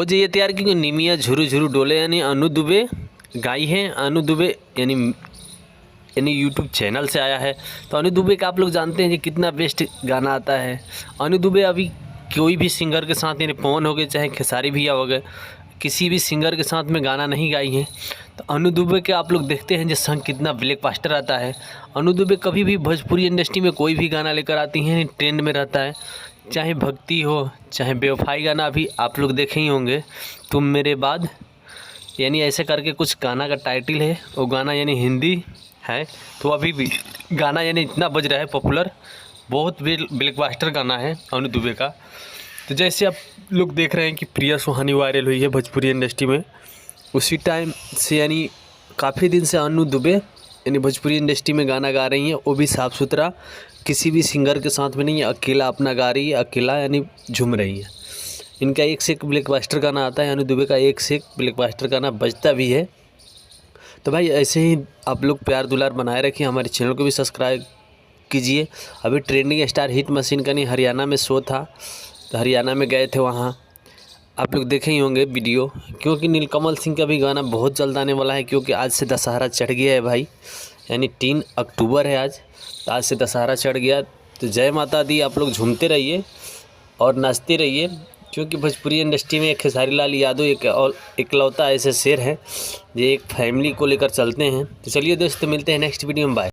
हो जाइए तैयार क्योंकि निमिया झुरू झुरू डोले यानी अनु दुबे गाई है। अनु दुबे यानी यूट्यूब चैनल से आया है। तो अनु दुबे का आप लोग जानते हैं कि कितना बेस्ट गाना आता है। अनु दुबे अभी कोई भी सिंगर के साथ यानी पवन हो गए चाहे खेसारी भैया हो गए किसी भी सिंगर के साथ में गाना नहीं गाई है। तो अनु दुबे के आप लोग देखते हैं जो संग कितना ब्लॉकबस्टर आता है। अनु दुबे कभी भी भोजपुरी इंडस्ट्री में कोई भी गाना लेकर आती हैं ट्रेंड में रहता है, चाहे भक्ति हो चाहे बेवफाई गाना। अभी आप लोग देखे ही होंगे तुम मेरे बाद यानी ऐसे करके कुछ गाना का टाइटल है। वो गाना यानी हिंदी है तो अभी भी गाना यानी इतना बज रहा है पॉपुलर, बहुत ब्लॉकबस्टर गाना है अनु दुबे का। तो जैसे आप लोग देख रहे हैं कि प्रिया सुहानी वायरल हुई है भोजपुरी इंडस्ट्री में, उसी टाइम से यानी काफ़ी दिन से अनु दुबे यानी भोजपुरी इंडस्ट्री में गाना गा रही हैं। वो भी साफ़ सुथरा, किसी भी सिंगर के साथ में नहीं है, अकेला अपना गा रही है, अकेला यानी झूम रही है। इनका एक से एक ब्लॉकबस्टर गाना आता है, अनु दुबे का एक से एक ब्लॉकबस्टर गाना बजता भी है। तो भाई ऐसे ही आप लोग प्यार दुलार बनाए रखिए, हमारे चैनल को भी सब्सक्राइब कीजिए। अभी ट्रेंडिंग स्टार हिट मशीन का नहीं हरियाणा में शो था, तो हरियाणा में गए थे, वहाँ आप लोग देखे ही होंगे वीडियो। क्योंकि नीलकमल सिंह का भी गाना बहुत जल्द आने वाला है, क्योंकि आज से दशहरा चढ़ गया है भाई, यानी 3 अक्टूबर है आज से दशहरा चढ़ गया। तो जय माता दी, आप लोग झूमते रहिए और नाचते रहिए, क्योंकि भोजपुरी इंडस्ट्री में खेसारी लाल यादव एक और इकलौता ऐसे शेर है जो एक फैमिली को लेकर चलते हैं। तो चलिए दोस्तों मिलते हैं नेक्स्ट वीडियो में, बाय।